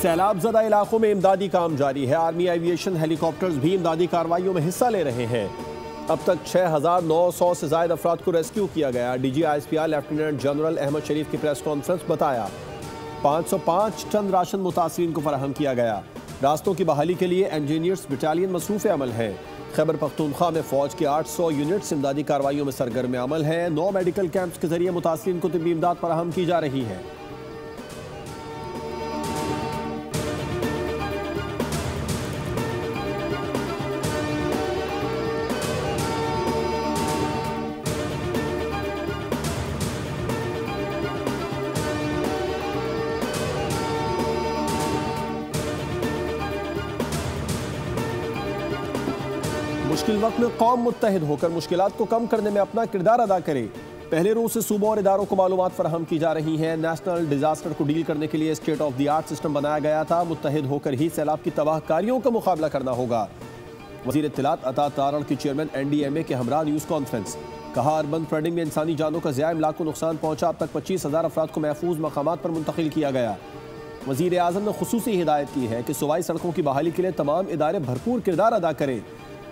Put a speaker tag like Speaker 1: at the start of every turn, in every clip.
Speaker 1: सैलाब ज़दा इलाकों में इमदादी काम जारी है। आर्मी एविएशन हेलीकॉप्टर्स भी इमदादी कार्रवाइयों में हिस्सा ले रहे हैं। अब तक 6,900 से ज़ायद अफराद को रेस्क्यू किया गया। DGISPR लेफ्टिनेंट जनरल अहमद शरीफ की प्रेस कॉन्फ्रेंस बताया 505 टन राशन मुतासिरीन को फराहम किया गया। रास्तों की बहाली के लिए इंजीनियर्स बटालियन मसरूफ़ अमल है। खैबर पख्तूनख्वा में फ़ौज के 800 यूनिट्स इमदादी कार्रवाइयों में सरगर्म अमल है। 9 मेडिकल कैंप्स के जरिए मुतासिरीन को तिब्बी इमदाद फराहम की जा रही है। मुश्किल वक्त में कौम मुत्तहिद होकर मुश्किलात को कम करने में अपना किरदार अदा करे। पहले रोज से सूबों और इदारों को मालूमात फराहम की जा रही हैं। नेशनल डिजास्टर को डील करने के लिए state of the art system बनाया गया था। मुत्तहिद होकर ही सैलाब की तबाहकारियों का मुकाबला करना होगा। वज़ीर इत्तलात अता तारड़ की चेयरमैन NDMA के हमरा न्यूज़ कॉन्फ्रेंस। कहा अर्बन फ्लडिंग में इंसानी जानों का ज़्यादा इमलाक को नुकसान पहुंचा। अब तक 25,000 अफराद को महफूज मकामात पर मुंतकिल किया गया। वज़ीर आज़म ने खुसूसी हिदायत की है कि सूबाई सड़कों की बहाली के लिए तमाम इदारे भरपूर किरदार अदा करें।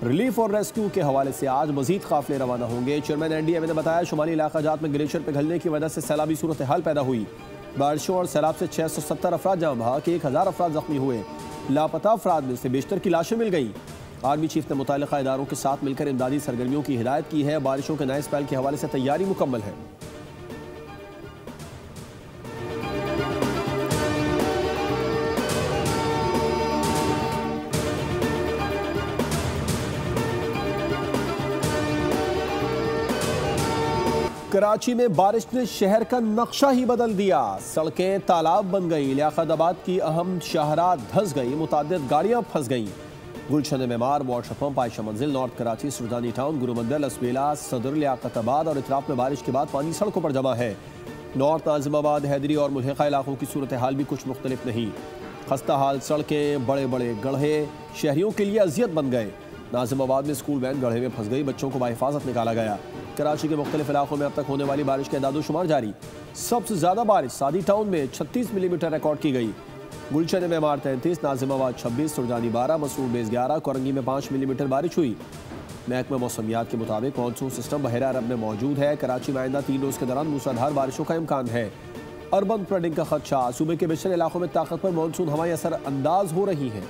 Speaker 1: रिलीफ और रेस्क्यू के हवाले से आज मजीद काफिले रवाना होंगे। चेयरमैन NDMA ने बताया शुमाली इलाका जात में ग्लेशियर पिघलने की वजह से सैलाबी सूरत हाल पैदा हुई। बारिशों और सैलाब से 670 अफराद जाँ बहक, 1,000 अफराद जख्मी हुए। लापता अफराद में से बेशतर की लाशें मिल गई। आर्मी चीफ ने मुताल्लिका इदारों के साथ मिलकर इमदादी सरगर्मियों की हिदायत की है। बारिशों के नए स्पेल के हवाले से तैयारी मुकम्मल है। कराची में बारिश ने शहर का नक्शा ही बदल दिया। सड़कें तालाब बन गई। लियाकताबाद की अहम शाहराह धंस गई। मुताद्दिद गाड़ियां फंस गईं। गुलशन मेमार, वाटर पंप, आयशा मंजिल, नॉर्थ कराची, सुल्तानी टाउन, गुरुमंदिर, लसबेला, सदर, लियाकताबाद और इतराफ में बारिश के बाद पानी सड़कों पर जमा है। नॉर्थ नाजिमाबाद, हैदरी और मुल्हिका इलाकों की सूरत हाल भी कुछ मुख्तलिफ नहीं। खस्ता हाल सड़कें, बड़े बड़े गड्ढे शहरियों के लिए अजियत बन गए। नाजिमाबाद में स्कूल वैन गड्ढे में फंस गई। बच्चों को बाहिफाजत निकाला गया। कराची के मुख्तलिफ इलाकों में अब तक होने वाली बारिश के एदाद-ओ-शुमार जारी। सबसे ज़्यादा बारिश सादी टाउन में 36 मिलीमीटर रिकॉर्ड की गई। गुलशन मेमार 33, नाजिमाबाद 26, सुरजानी 12, मसूर बेस 11, कोरंगी में 5 मिलीमीटर बारिश हुई। महकमा मौसमियात के मुताबिक मानसून सिस्टम बहरा अरब में मौजूद है। कराची में आइंदा 3 रोज़ के दौरान मूसलाधार बारिशों का इम्कान है। अर्बन फ्लडिंग का खदशा। सूबे के बेशतर इलाकों में ताकतवर मानसून हवाएं असर अंदाज हो रही हैं।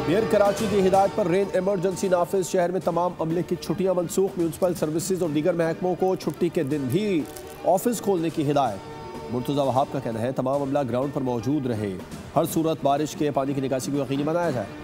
Speaker 1: मेयर कराची की हिदायत पर रेन इमरजेंसी नाफिज। शहर में तमाम अमले की छुट्टियां मनसूख। म्यूनसिपल सर्विसेज और दीगर महकमों को छुट्टी के दिन भी ऑफिस खोलने की हिदायत। मुर्तज़ा वहाब का कहना है तमाम अमला ग्राउंड पर मौजूद रहे। हर सूरत बारिश के पानी की निकासी को यकीनी बनाया जाए।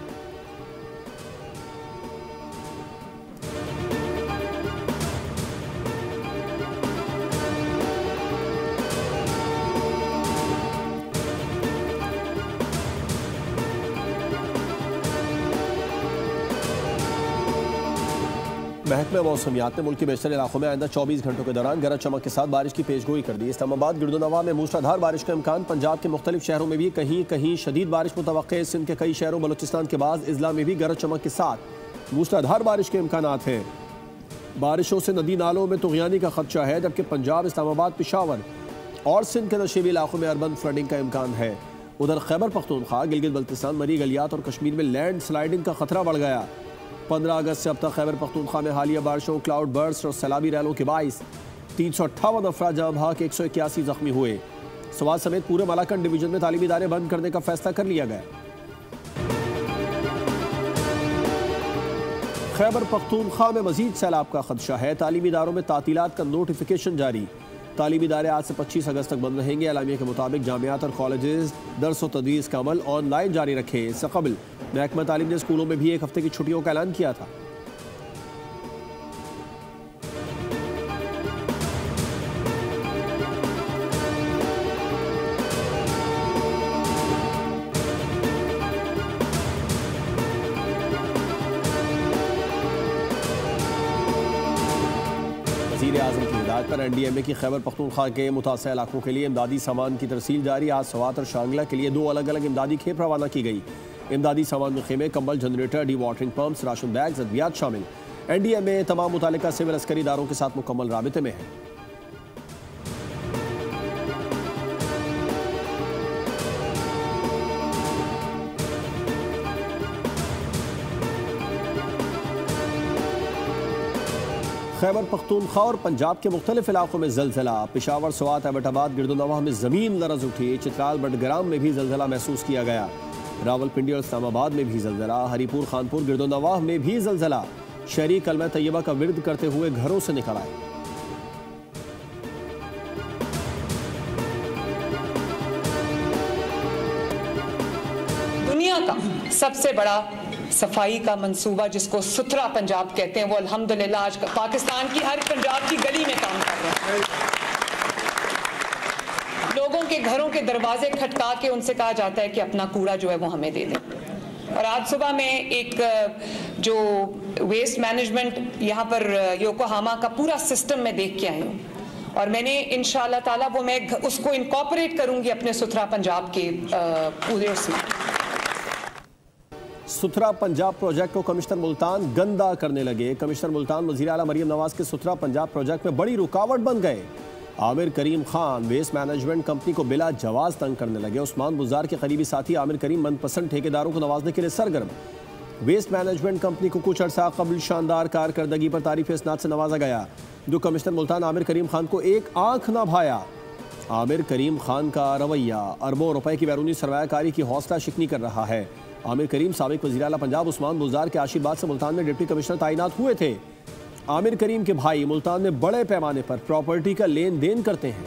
Speaker 1: महकमा मौसमियात ने मुल्क के बेशतर इलाकों में आइंदा 24 घंटों के दौरान गरज चमक के साथ बारिश की पेशगोई कर दी। इस्लामाबाद, गिरदोनवा में मूसलाधार बारिश का इम्कान। पंजाब के मुख्तलिफ शहरों में भी कहीं कहीं शदीद बारिश मुतवक्के। सिंध के कई शहरों, बलूचिस्तान के बाद अजला में भी गरज चमक के साथ मूसलाधार बारिश के इम्कान हैं। बारिशों से नदी नालों में तुग़यानी का खदशा है, जबकि पंजाब, इस्लामाबाद, पेशावर और सिंध के नशेबी इलाकों में अर्बन फ्लडिंग का इम्कान है। उधर खैबर पख्तूनख्वा, गिलगित बल्तिस्तान, मरी गलियात और कश्मीर में लैंड स्लाइडिंग का खतरा बढ़ गया। 15 अगस्त से अब तक खैबर पख्तूनख्वा में हालिया बारिशों, क्लाउड बर्स्ट और सैलाबी रैलों के बाइस 358 अफराद जाँ बहक, 181 जख्मी हुए। सवात समेत पूरे मलाकन डिवीजन में तालीमी इदारे बंद करने का फैसला कर लिया गया। खैबर पख्तूनख्वा में मजीद सैलाब का खदशा है। तालीमी इदारों में तातीलात का नोटिफिकेशन जारी। तालीमी इदारे आज से 25 अगस्त तक बंद रहेंगे। एलामिया के मुताबिक जामियात और कॉलेजेस दर्स व तदरीस का अमल ऑनलाइन जारी रखे। इससे कबल महकमा तालीम ने स्कूलों में भी 1 हफ्ते की छुट्टियों का ऐलान किया था। वज़ीर आज़म की हिदायत पर NDMA की खैबर पख्तूनख्वा के मुतासर इलाकों के लिए इमदादी सामान की तरसील जारी। आज सवात और शांगला के लिए 2 अलग अलग इमदादी खेप रवाना की गई। इमदादी सामान में खेमे, कंबल, generator, dewatering pumps, ration bags, अद्वियात शामिल। NDMA तमाम मुतालिका सिविल अस्करी इदारों के साथ मुकम्मल राबिते में है। खैबर पख्तूनख्वा और पंजाब के मुख्तलिफ इलाकों में जलजला। पेशावर, स्वात, एबटाबाद, गिरदोनवाह में ज़मीन लरज़ उठी। चित्राल, बडग्राम में भी जलजला महसूस किया गया। रावलपिंडी और इस्लामाबाद में भी जलजला। हरीपुर, खानपुर, गिरदोनवाह में भी जलजला। शहरी कलमा तैयबा का विर्द करते हुए घरों से निकल आए।
Speaker 2: दुनिया का सबसे बड़ा सफाई का मंसूबा जिसको सुथरा पंजाब कहते हैं, वो अल्हम्दुलिल्लाह आज पाकिस्तान की हर पंजाब की गली में काम कर रहे हैं। लोगों के घरों के दरवाजे खटका के उनसे कहा जाता है कि अपना कूड़ा जो है वो हमें दे दें। और आज सुबह में एक जो वेस्ट मैनेजमेंट यहाँ पर योकोहामा का पूरा सिस्टम में देख के आई हूँ और मैंने इंशाअल्लाह ताला वो मैं उसको इनकॉर्पोरेट करूँगी अपने सुथरा पंजाब के पूरे उसमें।
Speaker 1: सुथरा पंजाब प्रोजेक्ट को कमिश्नर मुल्तान गंदा करने लगे। कमिश्नर मुल्तान वज़ीर आला मरियम नवाज के सुथरा पंजाब प्रोजेक्ट में बड़ी रुकावट बन गए। आमिर करीम खान वेस्ट मैनेजमेंट कंपनी को बिला जवाज तंग करने लगे। उस्मान बुज़दार के करीबी साथी आमिर करीम मनपसंद ठेकेदारों को नवाजने के लिए सरगर्म। वेस्ट मैनेजमेंट कंपनी को कुछ अर्सा कबल शानदार कारकर्दगी पर तारीफ इस्नाद से नवाजा गया। जो कमिश्नर मुल्तान आमिर करीम खान को एक आंख न भाया। आमिर करीम खान का रवैया अरबों रुपए की बैरूनी सरमायाकारी की हौसला शिकनी कर रहा है। आमिर करीम साबिक वज़ीर आला पंजाब उस्मान बुज़दार के आशीर्वाद से मुल्तान में डिप्टी कमिश्नर तैनात हुए थे। आमिर करीम के भाई मुल्तान में बड़े पैमाने पर प्रॉपर्टी का लेन देन करते हैं।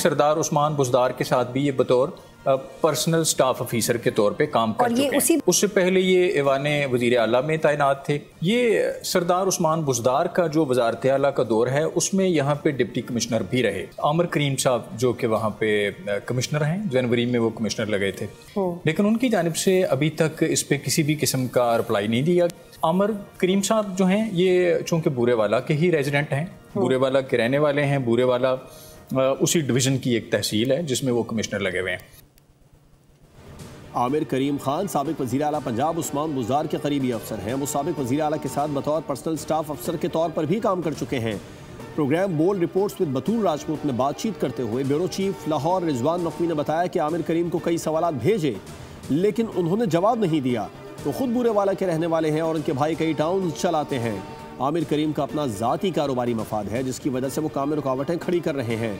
Speaker 3: सरदार उस्मान बुज़दार के साथ भी ये बतौर पर्सनल स्टाफ ऑफिसर के तौर पे काम कर चुके हैं। उससे पहले ये ऐवान वज़ीर आला में तैनात थे। ये सरदार उस्मान बुज़दार का जो वज़ारत आला का दौर है उसमें यहाँ पे डिप्टी कमिश्नर भी रहे। आमिर करीम साहब जो कि वहाँ पे कमिश्नर हैं, जनवरी में वो कमिश्नर लगे थे, लेकिन उनकी जानिब से अभी तक इस पर किसी भी किस्म का रिप्लाई नहीं दिया। आमिर करीम साहब जो हैं ये चूँकि बूरेवाला के ही रेजिडेंट हैं, बूरेवाला के रहने वाले हैं। बूरेवाला उसी डिवीज़न की एक तहसील है जिसमें वो कमिश्नर लगे हुए हैं।
Speaker 1: आमिर करीम खान साबिक वज़ीर आला पंजाब उस्मान बुज़दार के करीबी अफसर हैं। वो साबिक वज़ीर आला के साथ बतौर पर्सनल स्टाफ अफसर के तौर पर भी काम कर चुके हैं। प्रोग्राम बोल्ड रिपोर्ट्स विद बतूल राजपूत में बातचीत करते हुए ब्यूरो चीफ लाहौर रिजवान नकवी ने बताया कि आमिर करीम को कई सवाल भेजे लेकिन उन्होंने जवाब नहीं दिया। तो खुद बूरेवाला के रहने वाले हैं और उनके भाई कई टाउन चलाते हैं। आमिर करीम का अपना ज़ाती कारोबारी मफाद है जिसकी वजह से वो काम में रुकावटें खड़ी कर रहे हैं।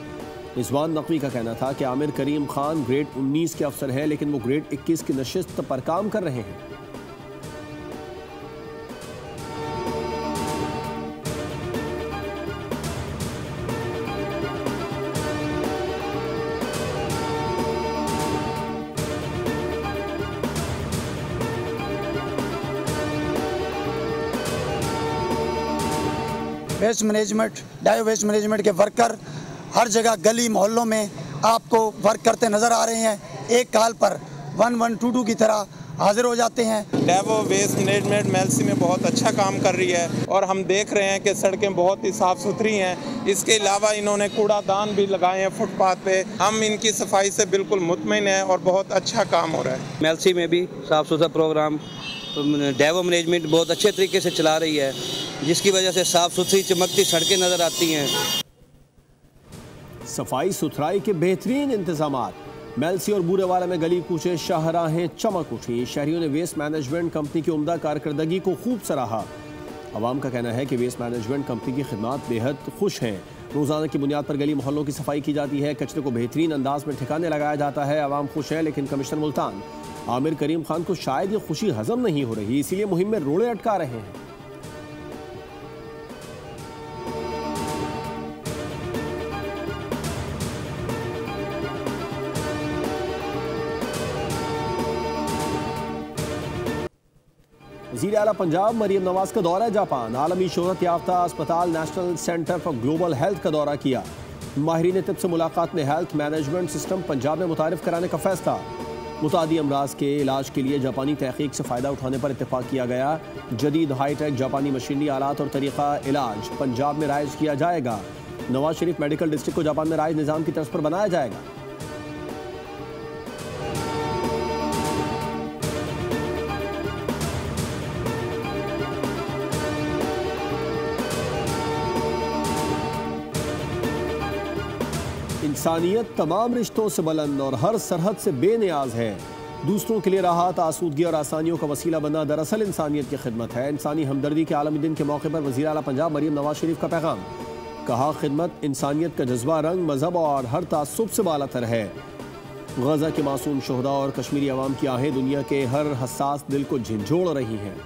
Speaker 1: रिजवान नकवी का कहना था कि आमिर करीम खान ग्रेड 19 के अफसर हैं लेकिन वो ग्रेड 21 की नशिस्त पर काम कर रहे हैं।
Speaker 4: वेस्ट मैनेजमेंट, डायो वेस्ट मैनेजमेंट के वर्कर हर जगह गली मोहल्लों में आपको वर्क करते नज़र आ रहे हैं। एक कॉल पर 1122 की तरह हाजिर हो जाते हैं।
Speaker 5: डायो वेस्ट मैनेजमेंट मेलसी में बहुत अच्छा काम कर रही है और हम देख रहे हैं कि सड़कें बहुत ही साफ़ सुथरी हैं। इसके अलावा इन्होंने कूड़ादान भी लगाए हैं फुटपाथ पे। हम इनकी सफाई से बिल्कुल मुतमईन हैं और बहुत अच्छा काम हो रहा है।
Speaker 6: मेलसी में भी साफ़ सुथरा प्रोग्राम डायो मैनेजमेंट बहुत अच्छे तरीके से चला रही है जिसकी वजह से साफ़ सुथरी चमकती सड़कें नज़र आती हैं।
Speaker 1: सफाई सुथराई के बेहतरीन इंतजामात। मेलसी और बूरेवाला में गली कूचे शाहराहें चमक उठी। शहरियों ने वेस्ट मैनेजमेंट कंपनी की उम्दा कारकर्दगी को खूब सराहा। अवाम का कहना है कि वेस्ट मैनेजमेंट कंपनी की खिदमत बेहद खुश हैं। रोज़ाना की बुनियाद पर गली मोहल्लों की सफाई की जाती है, कचरे को बेहतरीन अंदाज में ठिकाने लगाया जाता है। अवाम खुश है लेकिन कमिश्नर मुल्तान आमिर करीम खान को शायद ये खुशी हजम नहीं हो रही, इसीलिए मुहिम में रोड़े अटका रहे हैं। वज़ीर आला पंजाब मरियम नवाज का दौरा जापान। आलमी शोहरत याफ्ता अस्पताल national centre for global health का दौरा किया। माहिरीन तिब से मुलाकात में हेल्थ मैनेजमेंट सिस्टम पंजाब में मुतारिफ कराने का फैसला। मुतादी अमराज के इलाज के लिए जापानी तहकीक से फ़ायदा उठाने पर इत्तेफाक किया गया। जदीद हाईटेक जापानी मशीनरी आलात और तरीक़ा इलाज पंजाब में राइज किया जाएगा। नवाज शरीफ मेडिकल डिस्ट्रिक्ट को जापान में राइज निज़ाम की तर्ज पर बनाया जाएगा। इंसानियत तमाम रिश्तों से बुलंद और हर सरहद से बेनियाज है। दूसरों के लिए राहत, आसूदगी और आसानियों का वसीला बनना दरअसल इंसानियत की खिदमत है। इंसानी हमदर्दी के आलमी दिन के मौके पर वज़ीर आला पंजाब मरीम नवाज शरीफ का पैगाम। कहा, खिदमत इंसानियत का जज्बा रंग, मजहब और हर तासुब से बालातर है। गजा के मासूम शोहदा और कश्मीरी अवाम की आहें दुनिया के हर हसास दिल को झिंझोड़ रही हैं।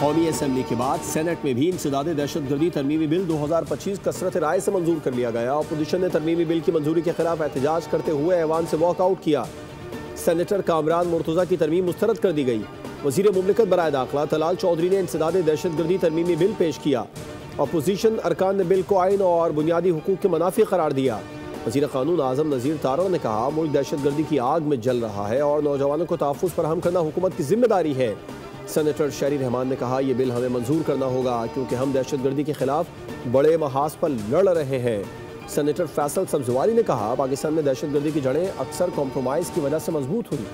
Speaker 1: कौमी असम्बली के बाद सेनेट में भी इंसदाद दहशतगर्दी तरमीमी बिल 2025 कसरत राय से मंजूर कर लिया गया। अपोजिशन ने तरमीमी बिल की मंजूरी के खिलाफ एहतजाज करते हुए ऐवान से वॉकआउट किया। सेनेटर कामरान मुर्तज़ा की तरमीम मुस्तरद कर दी गई। वज़ीर मुमलिकत बराए दाखिला तलाल चौधरी ने इंसदाद दहशतगर्दी तरमीमी बिल पेश किया। अपोजिशन अरकान ने बिल को आइन और बुनियादी हुकूक के मुनाफी करार दिया। वज़ीर कानून आज़म नज़ीर तारा ने कहा, मुल्क दहशतगर्दी की आग में जल रहा है और नौजवानों को तहफ़्फ़ुज़ फराहम करना हुकूमत की जिम्मेदारी है। सेनेटर शहरी रहमान ने कहा, यह बिल हमें मंजूर करना होगा क्योंकि हम दहशतगर्दी के खिलाफ बड़े महाज पर लड़ रहे हैं। सेनेटर फैसल सब्जवारी ने कहा, पाकिस्तान में दहशतगर्दी की जड़ें अक्सर कॉम्प्रोमाइज़ की वजह से मजबूत हुई।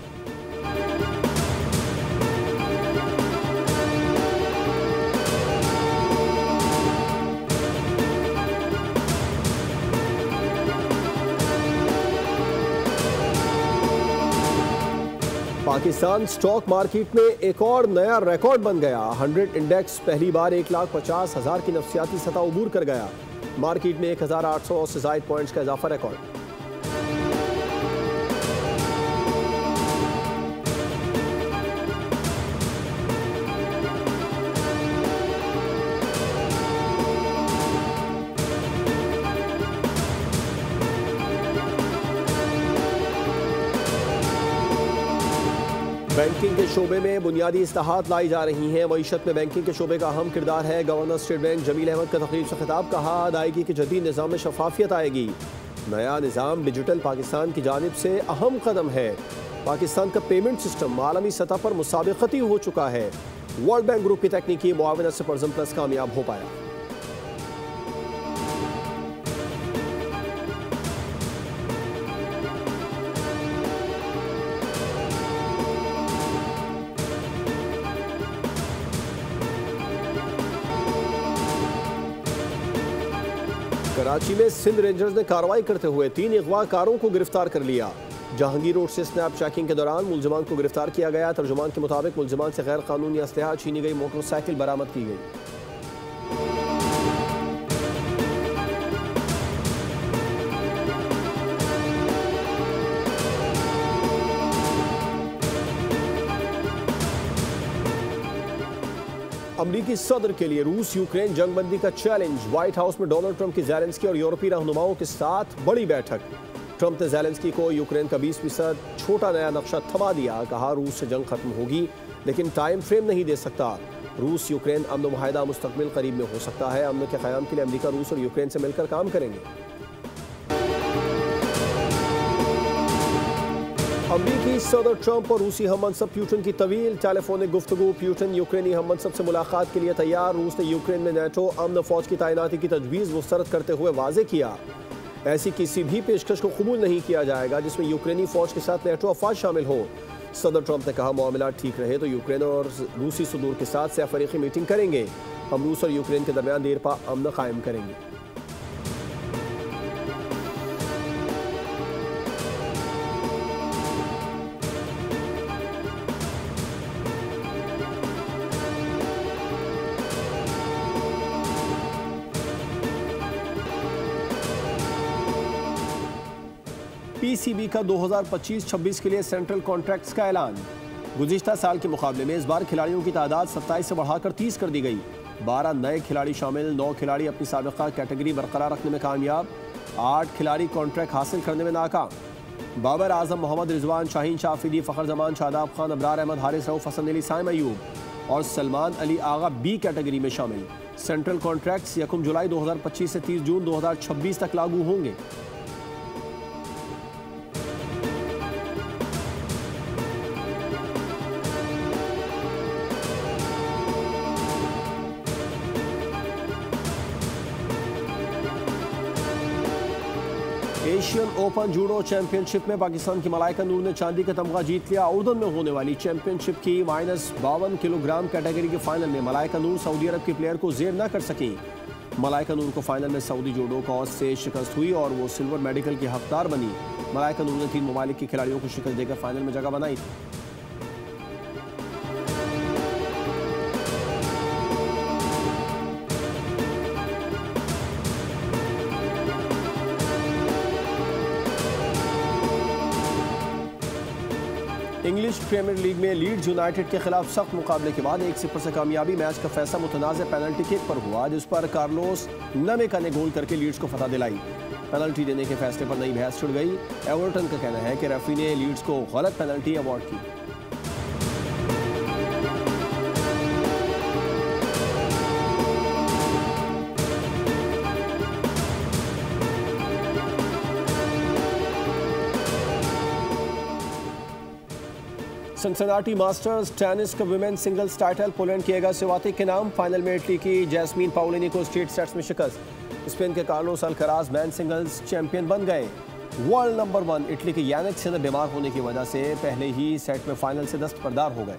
Speaker 1: पाकिस्तान स्टॉक मार्केट में एक और नया रिकॉर्ड बन गया। 100 इंडेक्स पहली बार 1,50,000 की नफसियाती सतह उबूर कर गया। मार्केट में 1,800 से ज़ायद पॉइंट्स का इजाफा रिकॉर्ड। बैंकिंग के शोबे में बुनियादी इस्लाहात लाई जा रही हैं। मईशत में बैंकिंग के शोबे का अहम किरदार है। Governor state bank Jameel Ahmed का तकरीब से खिताब। कहा, अदायगी के जदीद निज़ाम में शफाफियत आएगी। नया निज़ाम डिजिटल पाकिस्तान की जानिब से अहम कदम है। पाकिस्तान का पेमेंट सिस्टम आलमी सतह पर मुसाबिकती हो चुका है। वर्ल्ड बैंक ग्रुप की तकनीकी मुआवनत से प्रिज़म प्लस कामयाब हो पाया। कराची में सिंध रेंजर्स ने कार्रवाई करते हुए 3 अगवाकारों को गिरफ्तार कर लिया। जहांगीर रोड से स्नैप चेकिंग के दौरान मुलजमान को गिरफ्तार किया गया। तर्जुमान के मुताबिक मुलजमान से गैर कानूनी असलहा, छीनी गई मोटरसाइकिल बरामद की गई। अमरीकी सदर के लिए रूस यूक्रेन जंगबंदी का चैलेंज। व्हाइट हाउस में डोनाल्ड ट्रंप की ज़ेलेंस्की और यूरोपीय रहनुमाओं के साथ बड़ी बैठक। ट्रंप ने ज़ेलेंस्की को यूक्रेन का 20% छोटा नया नक्शा थमा दिया। कहा, रूस से जंग खत्म होगी लेकिन टाइम फ्रेम नहीं दे सकता। रूस यूक्रेन अमन मुआहदा मुस्तकबिल करीब में हो सकता है। अमन के क़याम के लिए अमरीका, रूस और यूक्रेन से मिलकर काम करेंगे। अमरीकी सदर ट्रंप और रूसी हममनसब प्यूटिन की तवील टेलीफोनिक गुफ्तगू। प्यूटिन यूक्रेनी हममनसब से मुलाकात के लिए तैयार। रूस ने यूक्रेन में नेटो अमन फौज की तैनाती की तजवीज़ मुस्तरद करते हुए वाज़े किया, ऐसी किसी भी पेशकश को कबूल नहीं किया जाएगा जिसमें यूक्रेनी फौज के साथ नेटो अफवाज शामिल हो। सदर ट्रंप ने कहा, मामला ठीक रहे तो यूक्रेन और रूसी सदूर के साथ सह-फरीकी मीटिंग करेंगे। हम रूस और यूक्रेन के दरमियान देरपा अमन कायम करेंगे। पीसीबी का 2025-26 के लिए सेंट्रल कॉन्ट्रैक्ट्स का ऐलान। गुज़िश्ता साल के मुकाबले में इस बार खिलाड़ियों की तादाद 27 से बढ़ाकर 30 कर दी गई। 12 नए खिलाड़ी शामिल, 9 खिलाड़ी अपनी साबिक़ा कैटेगरी बरकरार रखने में कामयाब। 8 खिलाड़ी कॉन्ट्रैक्ट हासिल करने में नाकाम। बाबर आजम, मोहम्मद रिजवान, शाहीन शाफिदी, फ़खर जमान, शादाब खान, अबरार अहमद, हारिस रऊफ, हसन अली, साइम अयूब और सलमान अली आगा बी कैटेगरी में शामिल। सेंट्रल कॉन्ट्रैक्ट्स 1 जुलाई 2025 से 30 जून 2026 तक लागू होंगे। एशियन ओपन जूडो चैंपियनशिप में पाकिस्तान की मलाइका नूर ने चांदी का तमगा जीत लिया। उर्दन में होने वाली चैंपियनशिप की -52 किलोग्राम कैटेगरी के फाइनल में मलाइका नूर सऊदी अरब के प्लेयर को जेर न कर सकी। मलाइका नूर को फाइनल में सऊदी जूडो कॉज से शिकस्त हुई और वो सिल्वर मेडल की हकदार बनी। मलाइका नूर ने 3 ममालिक के खिलाड़ियों को शिकस्त देकर फाइनल में जगह बनाई थी। इंग्लिश प्रीमियर लीग में लीड्स यूनाइटेड के खिलाफ सख्त मुकाबले के बाद 1-0 से कामयाबी। मैच का फैसला मुतनाज़ पेनल्टी किक पर हुआ, जिस पर कार्लोस नमेका ने गोल करके लीड्स को फतह दिलाई। पेनल्टी देने के फैसले पर नई बहस छिड़ गई। एवर्टन का कहना है कि रेफरी ने लीड्स को गलत पेनल्टी अवार्ड की। सिंसिनाटी मास्टर्स टेनिस का विमेन सिंगल्स टाइटल पोलैंड की एगा स्वियातेक के नाम। फाइनल में इटली की जैस्मीन पाउलिनी को स्ट्रेट सेट्स में शिकस्त। स्पेन के Carlos Alcaraz man singles champion बन गए। वर्ल्ड नंबर 1 इटली के यानिक सिनर बीमार होने की वजह से पहले ही सेट में फाइनल से दस्तबरदार हो गए।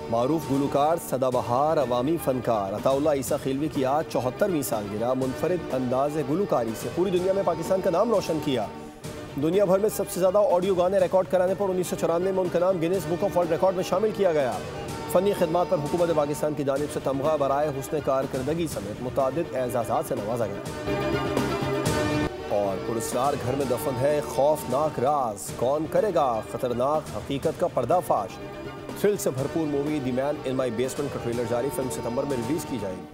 Speaker 1: मारूफ गुलकार, सदाबहार अवामी फनकार अताउल्लाह ईसा खिलवी की आज 74वीं सालगिरह। मुनफरिद अंदाज गुलकारी से पूरी दुनिया में पाकिस्तान का नाम रोशन किया। दुनिया भर में सबसे ज़्यादा ऑडियो गाने रिकॉर्ड कराने पर 1994 में उनका नाम Guinness book of world record में शामिल किया गया। फ़नी खिदमात पर हुकूमत पाकिस्तान की जानिब से तमगा बराए हुस्न कारकर्दगी समेत मुतादिद एजाज़ात से नवाजा गया। और पुरस्कार घर में दफन है खौफनाक राज, कौन करेगा खतरनाक हकीकत का पर्दाफाश। थ्रिल से भरपूर movie the man in my basement का ट्रेलर जारी। फिल्म सितंबर में रिलीज की जाएगी।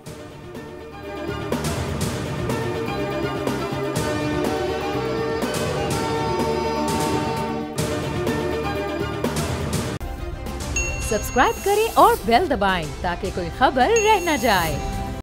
Speaker 7: सब्सक्राइब करें और बेल दबाएं ताकि कोई खबर रह न जाए।